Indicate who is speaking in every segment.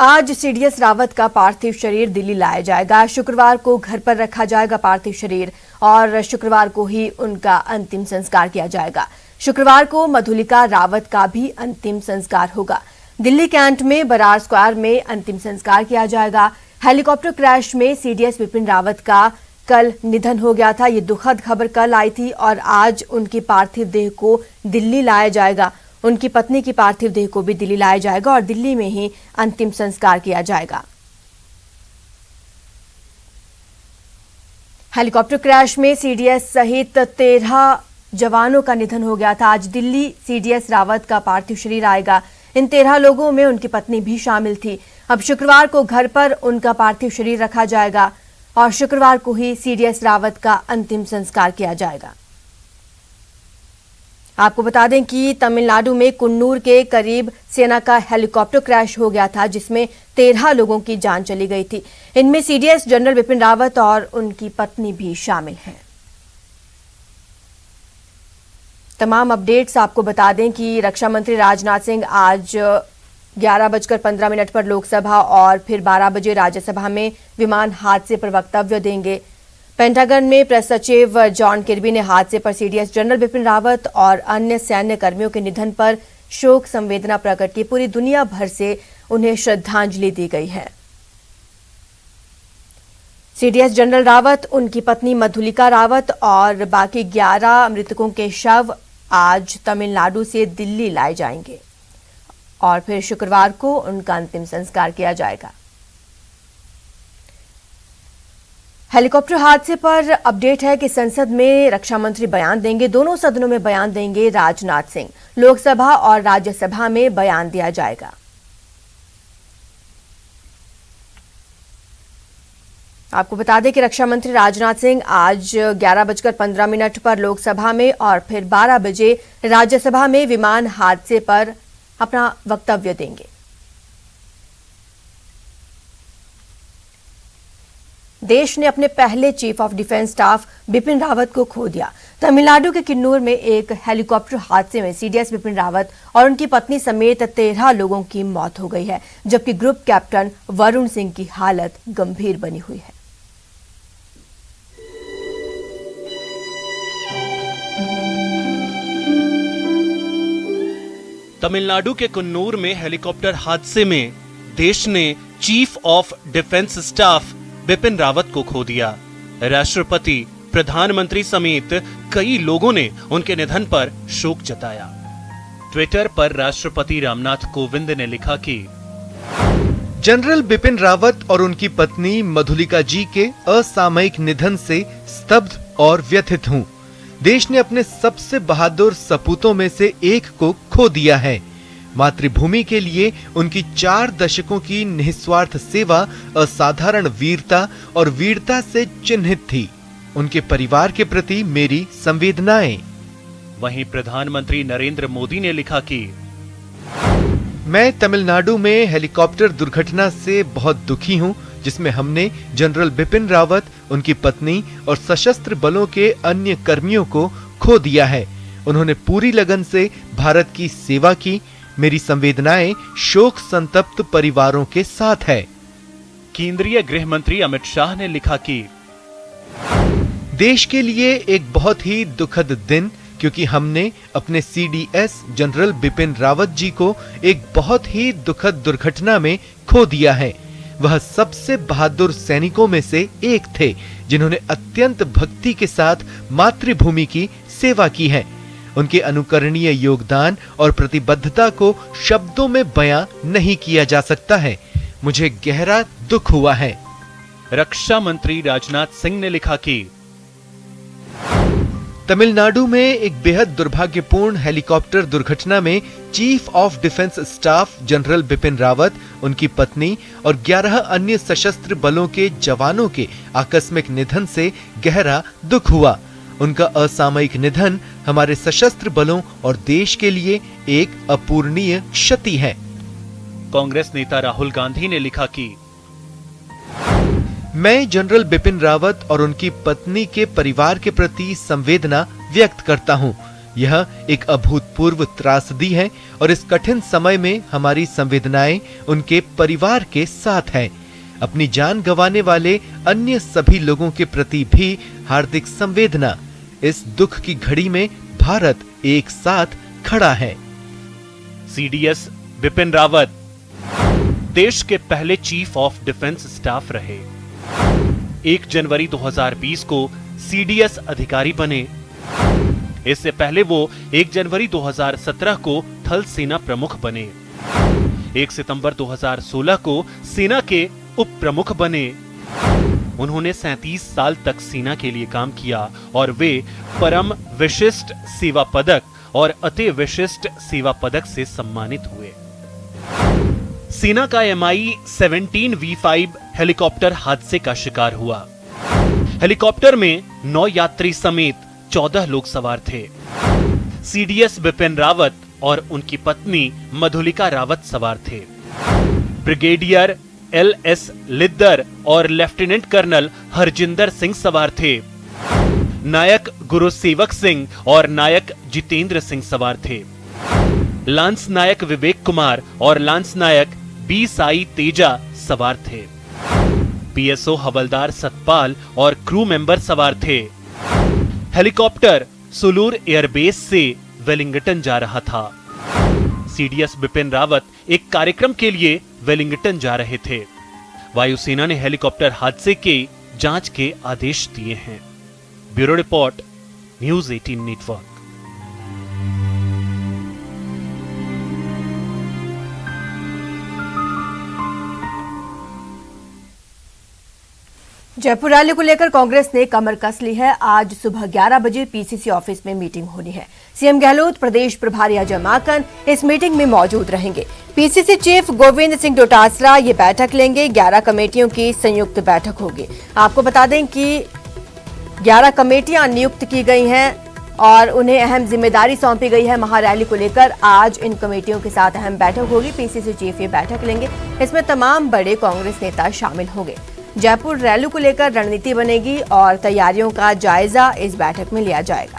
Speaker 1: आज सीडीएस रावत का पार्थिव शरीर दिल्ली लाया जाएगा। शुक्रवार को घर पर रखा जाएगा पार्थिव शरीर और शुक्रवार को ही उनका अंतिम संस्कार किया जाएगा। शुक्रवार को मधुलिका रावत का भी अंतिम संस्कार होगा। दिल्ली कैंट में बरार स्क्वायर में अंतिम संस्कार किया जाएगा। हेलीकॉप्टर क्रैश में सीडीएस विपिन रावत का कल निधन हो गया था। ये दुखद खबर कल आई थी और आज उनकी पार्थिव देह को दिल्ली लाया जाएगा। उनकी पत्नी की पार्थिव देह को भी दिल्ली लाया जाएगा और दिल्ली में ही अंतिम संस्कार किया जाएगा। हेलीकॉप्टर क्रैश में सीडीएस सहित 13 जवानों का निधन हो गया था। आज दिल्ली सीडीएस रावत का पार्थिव शरीर आएगा। इन 13 लोगों में उनकी पत्नी भी शामिल थी। अब शुक्रवार को घर पर उनका पार्थिव शरीर रखा जाएगा और शुक्रवार को ही सीडीएस रावत का अंतिम संस्कार किया जाएगा। आपको बता दें कि तमिलनाडु में कुन्नूर के करीब सेना का हेलीकॉप्टर क्रैश हो गया था, जिसमें 13 लोगों की जान चली गई थी। इनमें सीडीएस जनरल बिपिन रावत और उनकी पत्नी भी शामिल हैं। तमाम अपडेट्स आपको बता दें कि रक्षा मंत्री राजनाथ सिंह आज 11:15 पर लोकसभा और फिर 12 बजे राज्यसभा में विमान हादसे पर वक्तव्य देंगे। पेंटागन में प्रेस सचिव जॉन किर्बी ने हादसे पर सीडीएस जनरल बिपिन रावत और अन्य सैन्य कर्मियों के निधन पर शोक संवेदना प्रकट की। पूरी दुनिया भर से उन्हें श्रद्धांजलि दी गई है। सीडीएस जनरल रावत, उनकी पत्नी मधुलिका रावत और बाकी 11 मृतकों के शव आज तमिलनाडु से दिल्ली लाए जाएंगे और फिर शुक्रवार को उनका अंतिम संस्कार किया जाएगा। हेलीकॉप्टर हादसे पर अपडेट है कि संसद में रक्षा मंत्री बयान देंगे। दोनों सदनों में बयान देंगे राजनाथ सिंह। लोकसभा और राज्यसभा में बयान दिया जाएगा। आपको बता दें कि रक्षा मंत्री राजनाथ सिंह आज 11:15 पर लोकसभा में और फिर 12 बजे राज्यसभा में विमान हादसे पर अपना वक्तव्य देंगे। देश ने अपने पहले chief of defence staff Bipin Rawat को खो दिया। तमिलनाडु के किन्नूर में एक हेलीकॉप्टर हादसे में सीडीएस बिपिन रावत और उनकी पत्नी समेत 13 लोगों की मौत हो गई है, जबकि ग्रुप कैप्टन वरुण सिंह की हालत गंभीर बनी हुई है।
Speaker 2: तमिलनाडु के कुन्नूर में हेलीकॉप्टर हादसे में देश ने chief of defence staff Bipin Rawat को खो दिया। राष्ट्रपति, प्रधानमंत्री समेत कई लोगों ने उनके निधन पर शोक जताया। ट्विटर पर राष्ट्रपति रामनाथ कोविंद ने लिखा कि
Speaker 3: जनरल बिपिन रावत और उनकी पत्नी मधुलिका जी के असामयिक निधन से स्तब्ध और व्यथित हूँ। देश ने अपने सबसे बहादुर सपूतों में से एक को खो दिया है। मातृभूमि के लिए उनकी 4 दशकों की निस्वार्थ सेवा असाधारण वीरता और वीरता से चिन्हित थी। उनके परिवार के प्रति मेरी संवेदनाएं।
Speaker 2: वहीं प्रधानमंत्री नरेंद्र मोदी ने लिखा कि
Speaker 3: मैं तमिलनाडु में हेलीकॉप्टर दुर्घटना से बहुत दुखी हूं, जिसमें हमने जनरल बिपिन रावत, उनकी पत्नी और सशस्त्र बलों के अन्य कर्मियों को खो दिया है। उन्होंने पूरी लगन से भारत की सेवा की। मेरी संवेदनाएं शोक संतप्त परिवारों के साथ है।
Speaker 2: केंद्रीय गृह मंत्री अमित शाह ने लिखा कि
Speaker 3: देश के लिए एक बहुत ही दुखद दिन, क्योंकि हमने अपने सीडीएस जनरल बिपिन रावत जी को एक बहुत ही दुखद दुर्घटना में खो दिया है। वह सबसे बहादुर सैनिकों में से एक थे, जिन्होंने अत्यंत भक्ति के साथ मातृभूमि की सेवा की है। उनके अनुकरणीय योगदान और प्रतिबद्धता को शब्दों में बयां नहीं किया जा सकता है। मुझे गहरा दुख हुआ है।
Speaker 2: रक्षा मंत्री राजनाथ सिंह ने लिखा कि
Speaker 3: तमिलनाडु में एक बेहद दुर्भाग्यपूर्ण हेलीकॉप्टर दुर्घटना में chief of defence staff general Bipin Rawat, उनकी पत्नी और 11 अन्य सशस्त्र बलों के जवानों के आकस्मिक निधन से गहरा दुख हुआ। उनका असामयिक निधन हमारे सशस्त्र बलों और देश के लिए एक अपूरणीय क्षति है।
Speaker 2: कांग्रेस नेता राहुल गांधी ने लिखा कि
Speaker 3: मैं जनरल बिपिन रावत और उनकी पत्नी के परिवार के प्रति संवेदना व्यक्त करता हूं। यह एक अभूतपूर्व त्रासदी है और इस कठिन समय में हमारी संवेदनाएं उनके परिवार के साथ हैं। अपनी जान गंवाने वाले अन्य सभी लोगों के प्रति भी हार्दिक संवेदना। इस दुख की घड़ी में भारत एक साथ खड़ा है।
Speaker 2: सीडीएस बिपिन रावत देश के पहले चीफ ऑफ डिफेंस स्टाफ रहे। 1 जनवरी 2020 को सीडीएस अधिकारी बने। इससे पहले वो 1 जनवरी 2017 को थल सेना प्रमुख बने। 1 सितंबर 2016 को सेना के उप प्रमुख बने। उन्होंने 37 साल तक सेना के लिए काम किया और वे परम विशिष्ट सेवा पदक और अति विशिष्ट सेवा पदक से सम्मानित हुए। सेना का Mi-17 V5 हेलीकॉप्टर हादसे का शिकार हुआ। हेलीकॉप्टर में 9 यात्री समेत 14 लोग सवार थे। सीडीएस बिपिन रावत और उनकी पत्नी मधुलिका रावत सवार थे। ब्रिगेडियर LS लिद्दर और लेफ्टिनेंट कर्नल हरजिंदर सिंह सवार थे। नायक गुरुसेवक सिंह और नायक जितेंद्र सिंह सवार थे। लांस नायक विवेक कुमार और लांस नायक बी साई तेजा सवार थे। PSO हवलदार सतपाल और क्रू मेंबर सवार थे। हेलीकॉप्टर सुलूर एयरबेस से वेलिंगटन जा रहा था। सीडीएस बिपिन रावत एक कार्यक्रम के लिए वेलिंगटन जा रहे थे। वायुसेना ने हेलीकॉप्टर हादसे के जांच के आदेश दिए हैं। Bureau report, news 18 network.
Speaker 1: Jaipur rally को लेकर कांग्रेस ने कमर कस ली है। आज सुबह 11 बजे पीसीसी ऑफिस में मीटिंग होनी है। सीएम गहलोत, प्रदेश प्रभारी अजय माकन इस मीटिंग में मौजूद रहेंगे। पीसीसी चीफ गोविंद सिंह डोटासरा ये बैठक लेंगे। 11 कमेटियों की संयुक्त बैठक होगी। आपको बता दें कि 11 कमेटियां नियुक्त की गई हैं और उन्हें अहम जिम्मेदारी सौंपी गई है। महारैली को लेकर आज इन कमेटियों के साथ अहम बैठक होगी। पीसीसी चीफ ये बैठक लेंगे। इसमें तमाम बड़े कांग्रेस नेता शामिल होंगे। जयपुर रैली को लेकर रणनीति बनेगी और तैयारियों का जायजा इस बैठक में लिया जाएगा।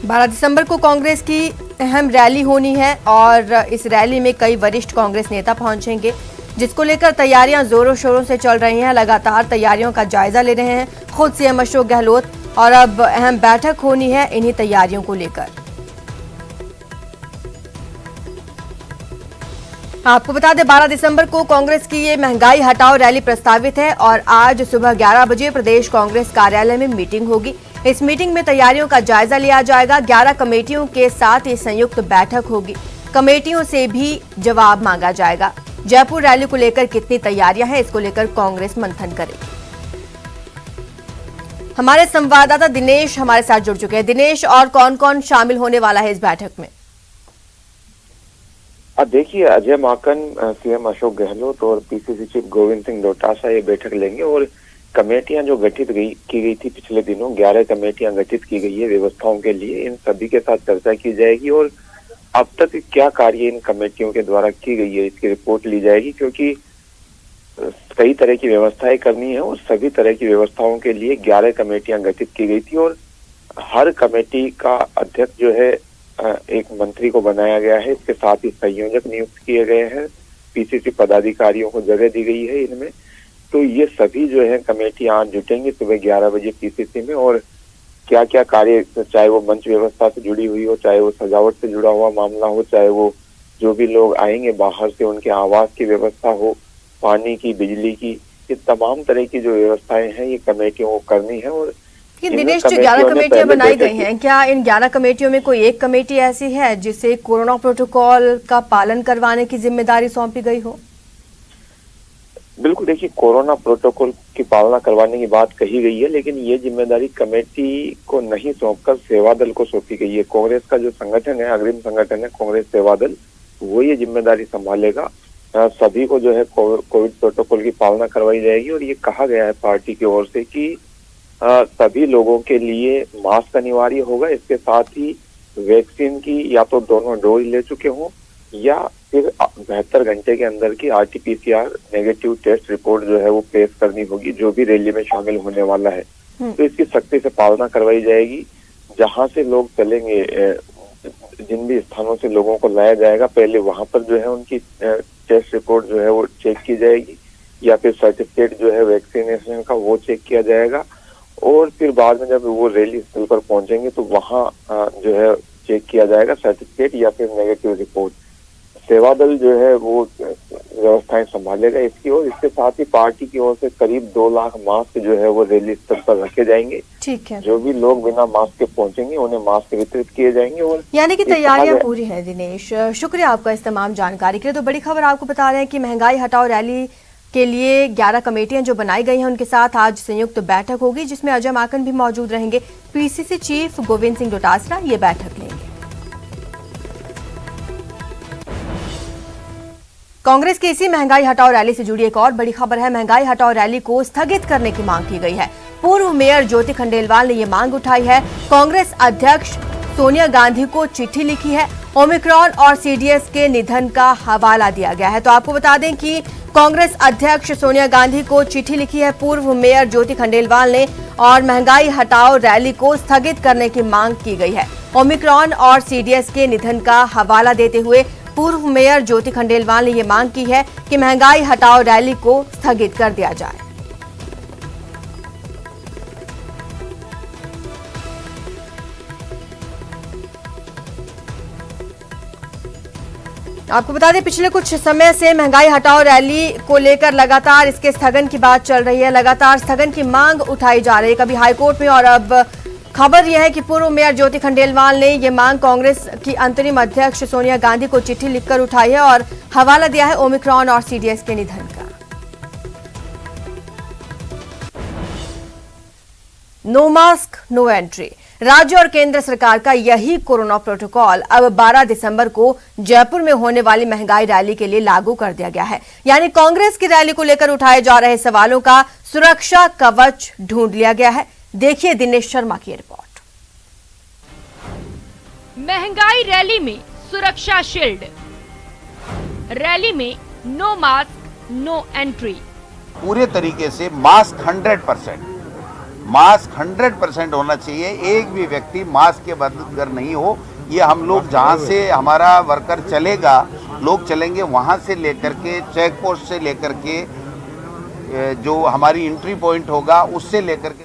Speaker 1: बारह दिसंबर को कांग्रेस की अहम रैली होनी है और इस रैली में कई वरिष्ठ कांग्रेस नेता पहुंचेंगे, जिसको लेकर तैयारियां जोरों शोरों से चल रही हैं। लगातार तैयारियों का जायजा ले रहे हैं खुद सीएम अशोक गहलोत और अब अहम बैठक होनी है इन्हीं तैयारियों को लेकर। आपको बता दें 12 दिसंबर को कांग्रेस की ये महंगाई हटाओ रैली प्रस्तावित है और आज सुबह 11 बजे प्रदेश कांग्रेस कार्यालय में मीटिंग होगी। इस मीटिंग में तैयारियों का जायजा लिया जाएगा। 11 कमेटियों के साथ ये संयुक्त बैठक होगी। कमेटियों से भी जवाब मांगा जाएगा। जयपुर रैली को लेकर कितनी तैयारियां हैं, इसको लेकर कांग्रेस मंथन करेगी। हमारे संवाददाता दिनेश हमारे साथ जुड़ चुके हैं। दिनेश, और कौन कौन शामिल होने वाला है इस बैठक में?
Speaker 4: देखिए, अजय माकन, सीएम अशोक गहलोत और पीसीसी चीफ गोविंद सिंह डोटासरा ये बैठक लेंगे और कमेटियां जो की गई थी पिछले दिनों, 11 कमेटियां गठित की गई है व्यवस्थाओं के लिए, इन सभी के साथ चर्चा की जाएगी और अब तक क्या कार्य इन कमेटियों के द्वारा की गई है इसकी रिपोर्ट ली जाएगी, क्योंकि कई तरह की व्यवस्थाएं करनी है और सभी तरह की व्यवस्थाओं के लिए 11 कमेटियां गठित की गई थी और हर कमेटी का अध्यक्ष जो है एक मंत्री को बनाया गया है। इसके साथ ही संयोजक नियुक्त किए गए हैं। पीसीसी पदाधिकारियों को जगह दी गई है इनमें। तो ये सभी जो है कमेटियां आज जुटेंगी सुबह 11 बजे पीसीसी में और क्या क्या कार्य, चाहे वो मंच व्यवस्था से जुड़ी हुई हो, चाहे वो सजावट से जुड़ा हुआ मामला हो, चाहे वो जो भी लोग आएंगे बाहर से उनके आवास की व्यवस्था हो, पानी की, बिजली की, ये तमाम तरह की जो व्यवस्थाएं हैं ये कमेटियों को करनी है। और
Speaker 1: दिनेश, जो 11 कमेटियां बनाई गई हैं, क्या इन 11 कमेटियों में कोई एक कमेटी ऐसी है जिसे कोरोना प्रोटोकॉल का पालन करवाने की जिम्मेदारी सौंपी गई हो?
Speaker 4: बिल्कुल, देखिए, कोरोना प्रोटोकॉल की पालना करवाने की बात कही गई है, लेकिन ये जिम्मेदारी कमेटी को नहीं सौंपकर सेवा दल को सौंपी गई है। कांग्रेस का जो संगठन है, अग्रिम संगठन है कांग्रेस सेवा दल, वो ये जिम्मेदारी संभालेगा। सभी को जो है कोविड प्रोटोकॉल की पालना करवाई जाएगी और ये कहा गया है पार्टी की ओर से कि सभी लोगों के लिए मास्क अनिवार्य होगा। इसके साथ ही वैक्सीन की या तो दोनों डोज ले चुके हों या फिर 72 घंटे के अंदर की RT-PCR नेगेटिव टेस्ट रिपोर्ट जो है वो पेश करनी होगी, जो भी रैली में शामिल होने वाला है। तो इसकी सख्ती से पालना करवाई जाएगी। जहां से लोग चलेंगे, जिन भी स्थानों से लोगों को लाया जाएगा, पहले वहां पर जो है उनकी टेस्ट रिपोर्ट जो है वो चेक की जाएगी, या फिर सर्टिफिकेट जो है वैक्सीनेशन का वो चेक किया जाएगा। और फिर बाद में जब वो रैली स्थल पर पहुंचेंगे तो वहां जो है चेक किया जाएगा सर्टिफिकेट या फिर नेगेटिव रिपोर्ट। सेवा दल जो है वो व्यवस्थाएं संभालेगा इसकी। और इसके साथ ही पार्टी की ओर से करीब 2 लाख मास्क जो है वो रैली स्थल पर रखे जाएंगे।
Speaker 1: ठीक है।
Speaker 4: जो भी लोग बिना मास्क के पहुंचेंगे उन्हें मास्क वितरित किए जाएंगे। और
Speaker 1: यानी कि तैयारियां पूरी हैं। दिनेश, शुक्रिया आपका इस तमाम जानकारी के लिए। तो बड़ी खबर आपको बता रहे हैं कि महंगाई हटाओ रैली के लिए 11 कमेटियां जो बनाई गई हैं उनके साथ आज संयुक्त बैठक होगी, जिसमें अजय माकन भी मौजूद रहेंगे। पीसीसी चीफ गोविंद सिंह डोटासरा ये बैठक लेंगे। कांग्रेस की इसी महंगाई हटाओ रैली से जुड़ी एक और बड़ी खबर है। महंगाई हटाओ रैली को स्थगित करने की मांग की गई है। पूर्व मेयर ज्योति खंडेलवाल ने ये मांग उठाई है। कांग्रेस अध्यक्ष सोनिया गांधी को चिट्ठी लिखी है। ओमिक्रॉन और सीडीएस के निधन का हवाला दिया गया है। तो आपको बता दें कि कांग्रेस अध्यक्ष सोनिया गांधी को चिट्ठी लिखी है पूर्व मेयर ज्योति खंडेलवाल ने, और महंगाई हटाओ रैली को स्थगित करने की मांग की गई है। ओमिक्रॉन और सीडीएस के निधन का हवाला देते हुए पूर्व मेयर ज्योति खंडेलवाल ने यह मांग की है कि महंगाई हटाओ रैली को स्थगित कर दिया जाए। आपको बता दें पिछले कुछ समय से महंगाई हटाओ रैली को लेकर लगातार इसके स्थगन की बात चल रही है। लगातार स्थगन की मांग उठाई जा रही है, कभी हाईकोर्ट में, और अब खबर यह है कि पूर्व मेयर ज्योति खंडेलवाल ने ये मांग कांग्रेस की अंतरिम अध्यक्ष सोनिया गांधी को चिट्ठी लिखकर उठाई है और हवाला दिया है ओमिक्रॉन और सीडीएस के निधन का। नो मास्क नो एंट्री, राज्य और केंद्र सरकार का यही कोरोना प्रोटोकॉल अब 12 दिसंबर को जयपुर में होने वाली महंगाई रैली के लिए लागू कर दिया गया है। यानी कांग्रेस की रैली को लेकर उठाए जा रहे सवालों का सुरक्षा कवच ढूंढ लिया गया है। देखिए दिनेश शर्मा की रिपोर्ट।
Speaker 5: महंगाई रैली में सुरक्षा शील्ड, रैली में नो मास्क नो एंट्री।
Speaker 6: पूरे तरीके से मास्क 100% होना चाहिए। एक भी व्यक्ति मास्क के बगैर नहीं हो। ये हम लोग जहाँ से हमारा वर्कर चलेगा, लोग चलेंगे, वहाँ से लेकर के चेक पोस्ट से लेकर के जो हमारी एंट्री पॉइंट होगा उससे लेकर के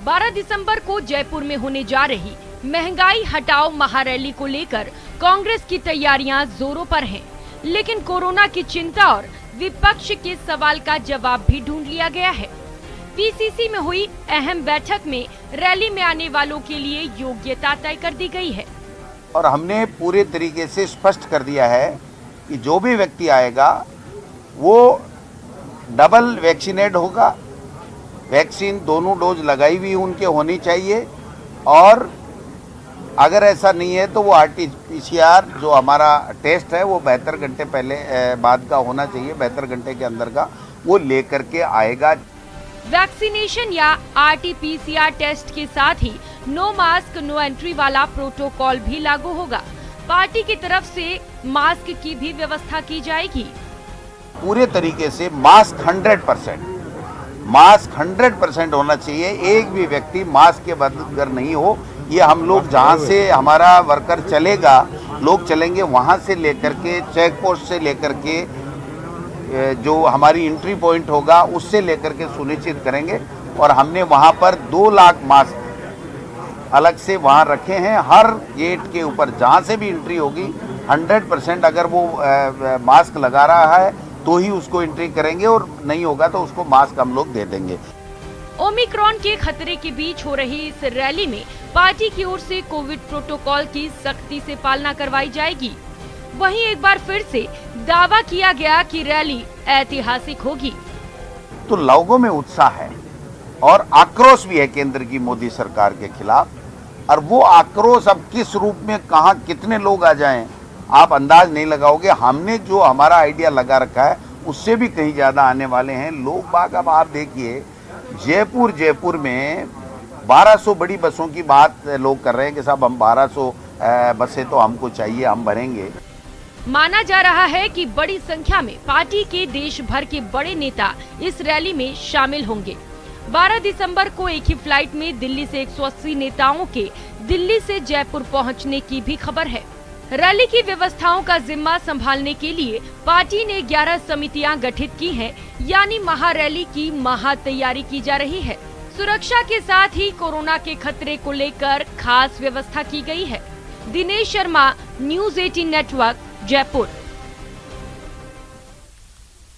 Speaker 5: 12 दिसंबर को जयपुर में होने जा रही महंगाई हटाओ महारैली को लेकर कांग्रेस की तैयारियां जोरों पर हैं। लेकिन कोरोना की चिंता और विपक्ष के सवाल का जवाब भी ढूंढ लिया गया है। पीसीसी में हुई अहम बैठक में रैली में आने वालों के लिए योग्यता तय कर दी गई है
Speaker 6: और हमने पूरे तरीके से स्पष्ट कर दिया है कि जो भी व्यक्ति आएगा वो डबल वैक्सीनेट होगा। वैक्सीन दोनों डोज लगाई हुई उनके होनी चाहिए, और अगर ऐसा नहीं है तो वो RT-PCR जो हमारा टेस्ट है वो 72 घंटे पहले बाद का होना चाहिए, 72 घंटे के अंदर का वो लेकर के आएगा।
Speaker 5: वैक्सीनेशन या RT-PCR टेस्ट के साथ ही नो मास्क नो एंट्री वाला प्रोटोकॉल भी लागू होगा। पार्टी की तरफ से मास्क की भी व्यवस्था की जाएगी।
Speaker 6: पूरे तरीके से मास्क 100% होना चाहिए। एक भी व्यक्ति मास्क के बगैर नहीं हो। ये हम लोग जहाँ से हमारा वर्कर चलेगा, लोग चलेंगे, वहाँ से लेकर के चेक पोस्ट से लेकर के जो हमारी एंट्री पॉइंट होगा उससे लेकर के सुनिश्चित करेंगे। और हमने वहाँ पर 2 लाख मास्क अलग से वहाँ रखे हैं। हर गेट के ऊपर जहाँ से भी एंट्री होगी 100% अगर वो मास्क लगा रहा है तो ही उसको एंट्री करेंगे, और नहीं होगा तो उसको मास्क हम लोग दे देंगे।
Speaker 5: ओमिक्रॉन के खतरे के बीच हो रही इस रैली में पार्टी की ओर से कोविड प्रोटोकॉल की सख्ती से पालना करवाई जाएगी। वहीं एक बार फिर से दावा किया गया कि रैली ऐतिहासिक होगी।
Speaker 6: तो लोगों में उत्साह है और आक्रोश भी है केंद्र की मोदी सरकार के खिलाफ, और वो आक्रोश अब किस रूप में, कहां कितने लोग आ जाएं आप अंदाज नहीं लगाओगे। हमने जो हमारा आइडिया लगा रखा है उससे भी कहीं ज्यादा आने वाले हैं लोग बाग। अब आप देखिए जयपुर में 1200 बड़ी बसों की बात लोग कर रहे हैं कि साहब हम 1200 बसें तो हमको चाहिए, हम भरेंगे।
Speaker 5: माना जा रहा है कि बड़ी संख्या में पार्टी के देश भर के बड़े नेता इस रैली में शामिल होंगे। 12 दिसंबर को एक ही फ्लाइट में दिल्ली से 180 नेताओं के दिल्ली से जयपुर पहुंचने की भी खबर है। रैली की व्यवस्थाओं का जिम्मा संभालने के लिए पार्टी ने 11 समितियां गठित की हैं, यानी महारैली की महा तैयारी की जा रही है। सुरक्षा के साथ ही कोरोना के खतरे को लेकर खास व्यवस्था की गई है। Dinesh Sharma, news 18 network, Jaipur.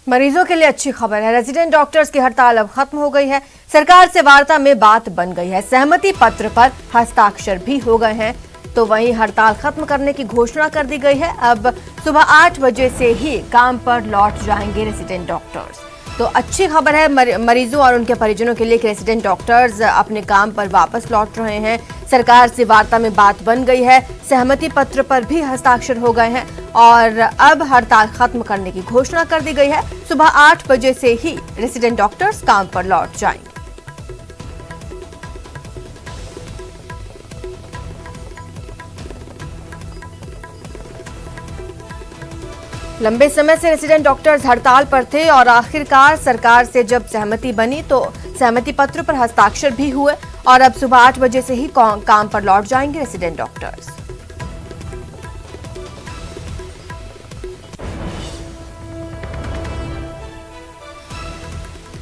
Speaker 1: मरीजों के लिए अच्छी खबर है। रेजिडेंट डॉक्टर्स की हड़ताल अब खत्म हो गई है। सरकार से वार्ता में बात बन गई है। सहमति पत्र पर हस्ताक्षर भी हो गए हैं। तो वहीं हड़ताल खत्म करने की घोषणा कर दी गई है। अब सुबह 8 बजे से ही काम पर लौट जाएंगे रेजिडेंट डॉक्टर्स। तो अच्छी खबर है मरीजों और उनके परिजनों के लिए कि रेजिडेंट डॉक्टर्स अपने काम पर वापस लौट रहे हैं। सरकार से वार्ता में बात बन गई है। सहमति पत्र पर भी हस्ताक्षर हो गए हैं और अब हड़ताल खत्म करने की घोषणा कर दी गई है। सुबह 8 बजे से ही रेजिडेंट डॉक्टर्स काम पर लौट जाएंगे। लंबे समय से रेजिडेंट डॉक्टर्स हड़ताल पर थे और आखिरकार सरकार से जब सहमति बनी तो सहमति पत्र पर हस्ताक्षर भी हुए और अब सुबह 8 बजे से ही काम पर लौट जाएंगे रेजिडेंट डॉक्टर्स।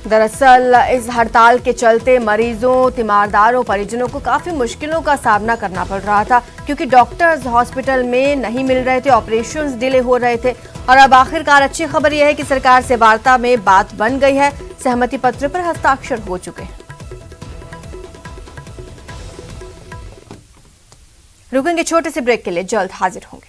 Speaker 1: दरअसल इस हड़ताल के चलते मरीजों, तीमारदारों, परिजनों को काफी मुश्किलों का सामना करना पड़ रहा था क्योंकि डॉक्टर्स हॉस्पिटल में नहीं मिल रहे थे, ऑपरेशंस डिले हो रहे थे और अब आखिरकार अच्छी खबर यह है कि सरकार से वार्ता में बात बन गई है। सहमति पत्र पर हस्ताक्षर हो चुके हैं। रुकेंगे छोटे से ब्रेक के लिए, जल्द हाजिर होंगे।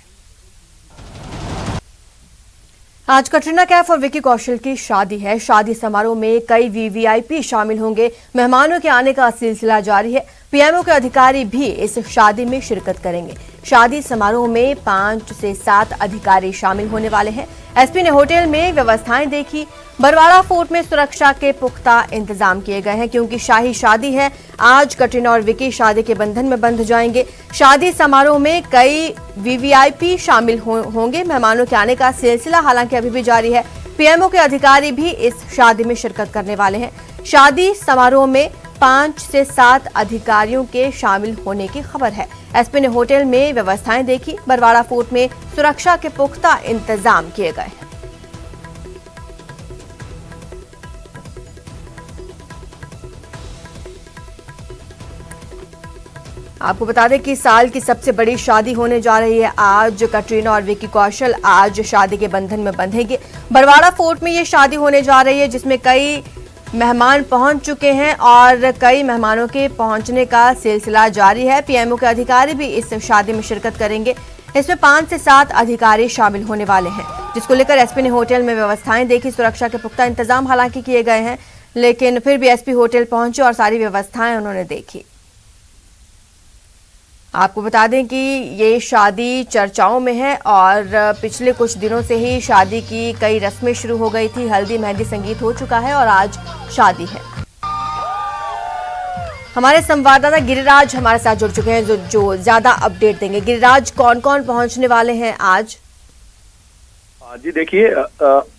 Speaker 1: आज कटरीना कैफ और विकी कौशल की शादी है। शादी समारोह में कई वीवीआईपी शामिल होंगे। मेहमानों के आने का सिलसिला जारी है। पीएमओ के अधिकारी भी इस शादी में शिरकत करेंगे। शादी समारोह में 5 से 7 अधिकारी शामिल होने वाले हैं। एसपी ने होटल में व्यवस्थाएं देखी। बरवाड़ा फोर्ट में सुरक्षा के पुख्ता इंतजाम किए गए हैं क्योंकि शाही शादी है। आज कटरीना और विकी शादी के बंधन में बंध जाएंगे। शादी समारोह में कई वीवीआईपी शामिल होंगे। मेहमानों के आने का सिलसिला हालांकि अभी भी जारी है। पीएमओ के अधिकारी भी इस शादी में शिरकत करने वाले हैं। शादी समारोह में 5 से 7 अधिकारियों के शामिल होने की खबर है। एसपी ने होटल में व्यवस्थाएं देखी। बरवाड़ा फोर्ट में सुरक्षा के पुख्ता इंतजाम किए गए हैं। आपको बता दें कि साल की सबसे बड़ी शादी होने जा रही है। आज कटरीना और विकी कौशल आज शादी के बंधन में बंधेंगे। बरवाड़ा फोर्ट में ये शादी होने जा रही है जिसमें कई मेहमान पहुंच चुके हैं और कई मेहमानों के पहुंचने का सिलसिला जारी है। पीएमओ के अधिकारी भी इस शादी में शिरकत करेंगे। इसमें 5 से 7 अधिकारी शामिल होने वाले हैं, जिसको लेकर एसपी ने होटल में व्यवस्थाएं देखी। सुरक्षा के पुख्ता इंतजाम हालांकि किए गए हैं, लेकिन फिर भी एसपी होटल पहुंचे और सारी व्यवस्थाएं उन्होंने देखी। आपको बता दें कि ये शादी चर्चाओं में है और पिछले कुछ दिनों से ही शादी की कई रस्में शुरू हो गई थी। हल्दी, मेहंदी, संगीत हो चुका है और आज शादी है। हमारे संवाददाता गिरिराज हमारे साथ जुड़ चुके हैं जो ज्यादा अपडेट देंगे। गिरिराज, कौन कौन पहुंचने वाले हैं आज?
Speaker 7: जी देखिए,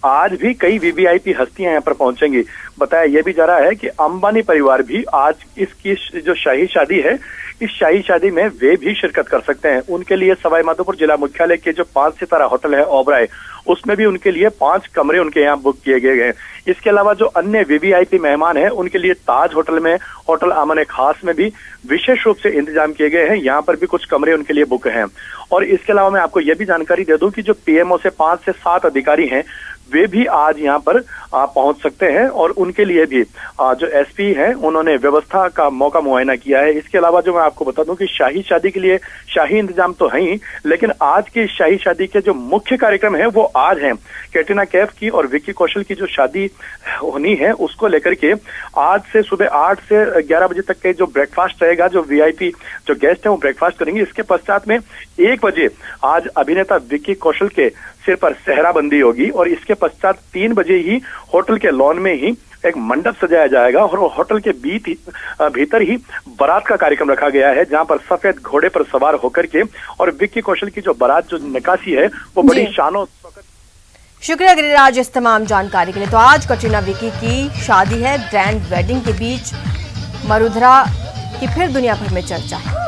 Speaker 7: आज भी कई वीवीआईपी हस्तियां यहाँ पर पहुंचेंगी। बताया यह भी जा रहा है कि अंबानी परिवार भी आज इसकी जो शाही शादी है, इस शाही शादी में वे भी शिरकत कर सकते हैं। उनके लिए सवाई माधोपुर जिला मुख्यालय के जो 5 सितारा होटल है ओबराय, उसमें भी उनके लिए 5 कमरे उनके यहाँ बुक किए गए हैं। इसके अलावा जो अन्य वीवीआईपी मेहमान हैं उनके लिए ताज होटल में, होटल आमने खास में भी विशेष रूप से इंतजाम किए गए हैं। यहाँ पर भी कुछ कमरे उनके लिए बुक हैं। और इसके अलावा मैं आपको यह भी जानकारी दे दूं कि जो पीएमओ से 5 से 7 अधिकारी हैं वे भी आज यहाँ पर पहुंच सकते हैं और उनके लिए भी जो एसपी हैं उन्होंने व्यवस्था का मौका मुआयना किया है। इसके अलावा जो मैं आपको बता दूं कि शाही शादी के लिए शाही इंतजाम तो है ही, लेकिन आज की शाही शादी के जो मुख्य कार्यक्रम है वो आज है। कैटरीना कैफ की और विकी कौशल की जो शादी होनी है उसको लेकर के आज से सुबह 8 से 11 बजे तक के जो ब्रेकफास्ट रहेगा, जो वीआईपी जो गेस्ट है वो ब्रेकफास्ट करेंगे। इसके पश्चात में 1 बजे आज अभिनेता विकी कौशल के सिर पर सेहराबंदी होगी और इसके पश्चात 3 बजे ही होटल के लॉन में ही एक मंडप सजाया जाएगा और होटल के भीतर ही बारात का कार्यक्रम रखा गया है, जहां पर सफेद घोड़े पर सवार होकर के और विक्की कौशल की जो बारात जो निकासी है वो बड़ी शानों।
Speaker 1: शुक्रिया गिरिराज इस तमाम जानकारी के लिए। तो आज कटरीना विकी की शादी है, ग्रैंड वेडिंग के बीच मरुधरा की फिर दुनिया भर में चर्चा है।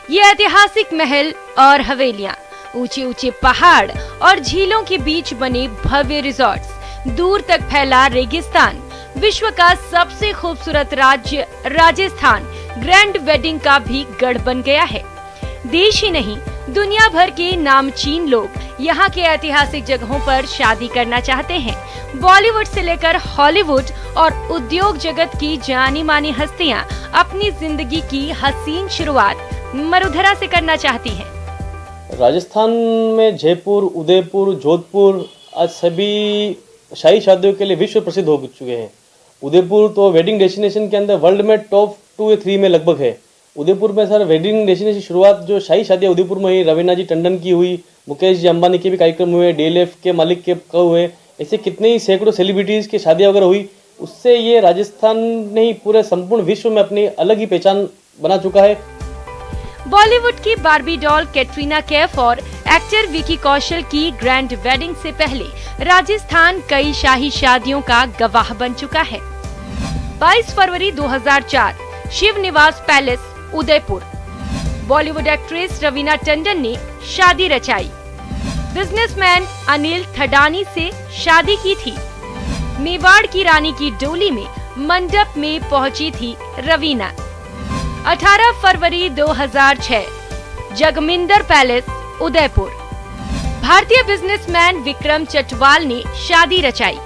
Speaker 5: ये ऐतिहासिक महल और हवेलियां, ऊंचे ऊंचे पहाड़ और झीलों के बीच बने भव्य रिजॉर्ट्स, दूर तक फैला रेगिस्तान, विश्व का सबसे खूबसूरत राज्य राजस्थान ग्रैंड वेडिंग का भी गढ़ बन गया है। देश ही नहीं, दुनिया भर के नामचीन लोग यहाँ के ऐतिहासिक जगहों पर शादी करना चाहते हैं। बॉलीवुड से लेकर हॉलीवुड और उद्योग जगत की जानी मानी हस्तियाँ अपनी जिंदगी की हसीन शुरुआत मरुधरा से करना चाहती हैं।
Speaker 8: राजस्थान में जयपुर, उदयपुर, जोधपुर आज सभी शाही शादियों के लिए विश्व प्रसिद्ध हो चुके हैं। उदयपुर तो वेडिंग डेस्टिनेशन के अंदर वर्ल्ड में टॉप 2 या 3 में लगभग है। उदयपुर में सर वेडिंग डेस्टिनेशन शुरुआत जो शाही शादियाँ उदयपुर में ही रवीना जी टंडन की हुई, मुकेश जी अंबानी के भी कार्यक्रम हुए, DLF के मालिक के हुए, ऐसे कितने ही सैकड़ों सेलिब्रिटीज की शादियाँ वगैरह हुई। उससे ये राजस्थान ने ही पूरे संपूर्ण विश्व में अपनी अलग ही पहचान बना चुका है।
Speaker 5: बॉलीवुड की बार्बी डॉल कैटरीना कैफ और एक्टर विकी कौशल की ग्रैंड वेडिंग से पहले राजस्थान कई शाही शादियों का गवाह बन चुका है। 22 फरवरी 2004 शिव निवास पैलेस उदयपुर, बॉलीवुड एक्ट्रेस रवीना टंडन ने शादी रचाई। बिजनेसमैन अनिल थडानी से शादी की थी। मेवाड़ की रानी की डोली में मंडप में पहुंची थी रवीना। 18 फरवरी 2006 जगमिंदर पैलेस उदयपुर, भारतीय बिजनेसमैन विक्रम चटवाल ने शादी रचाई।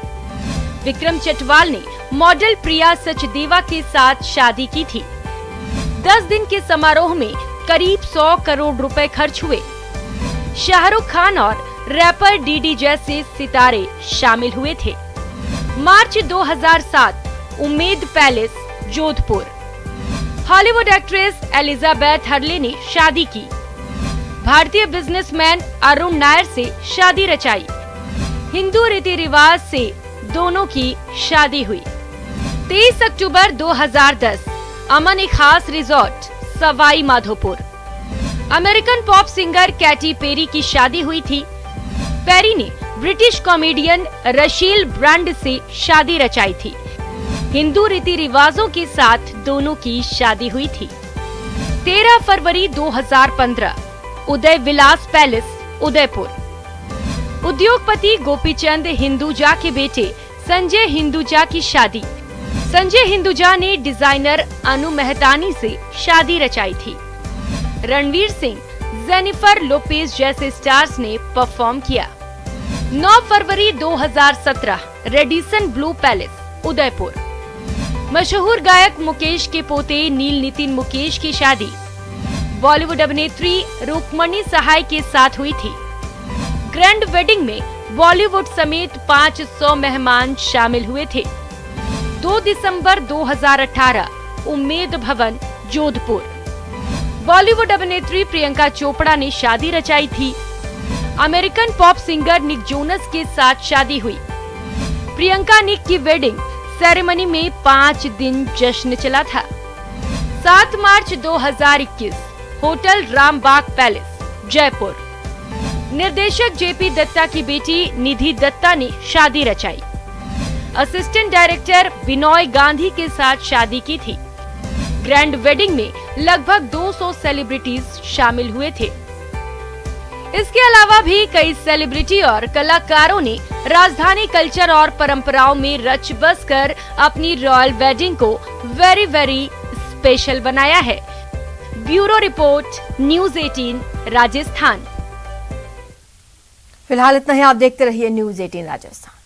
Speaker 5: विक्रम चटवाल ने मॉडल प्रिया सचदेवा के साथ शादी की थी। 10 दिन के समारोह में करीब 100 करोड़ रुपए खर्च हुए। शाहरुख खान और रैपर डीडी जैसे सितारे शामिल हुए थे। March 2007 Ummed Palace Jodhpur, Hollywood actress Elizabeth Hurley ने शादी की। भारतीय बिजनेसमैन अरुण नायर से शादी रचाई। हिंदू रीति रिवाज से दोनों की शादी हुई। 23 अक्टूबर 2010 अमन ए खास resort Sawai Madhopur, American pop singer Katy Perry की शादी हुई थी। पेरी ने ब्रिटिश कॉमेडियन रशील ब्रांड से शादी रचाई थी। हिंदू रीति रिवाजों के साथ दोनों की शादी हुई थी। 13 फरवरी 2015 उदय विलास पैलेस उदयपुर, उद्योगपति गोपीचंद हिंदुजा के बेटे संजय हिंदुजा की शादी। संजय हिंदुजा ने डिजाइनर अनु मेहतानी से शादी रचाई थी। रणवीर सिंह, जेनिफर लोपेज जैसे स्टार्स ने परफॉर्म किया। 9 फरवरी 2017 रेडिसन ब्लू पैलेस उदयपुर, मशहूर गायक मुकेश के पोते नील नितिन मुकेश की शादी बॉलीवुड अभिनेत्री रुक्मणी सहाय के साथ हुई थी। ग्रैंड वेडिंग में बॉलीवुड समेत 500 मेहमान शामिल हुए थे। 2 दिसंबर 2018 उम्मेद भवन जोधपुर, बॉलीवुड अभिनेत्री प्रियंका चोपड़ा ने शादी रचाई थी। American pop singer Nick Jonas के साथ शादी हुई। प्रियंका निक की वेडिंग सेरेमनी में 5 दिन जश्न चला था। 7 मार्च 2021 होटल रामबाग पैलेस जयपुर, निर्देशक जेपी दत्ता की बेटी निधि दत्ता ने शादी रचाई। असिस्टेंट डायरेक्टर विनोय गांधी के साथ शादी की थी। ग्रैंड वेडिंग में लगभग 200 सेलिब्रिटीज शामिल हुए थे। इसके अलावा भी कई सेलिब्रिटी और कलाकारों ने राजधानी कल्चर और परंपराओं में रच बस कर अपनी रॉयल वेडिंग को वेरी वेरी स्पेशल बनाया है। Bureau report, news 18 Rajasthan.
Speaker 1: फिलहाल इतना ही। आप देखते रहिए न्यूज़ 18 राजस्थान।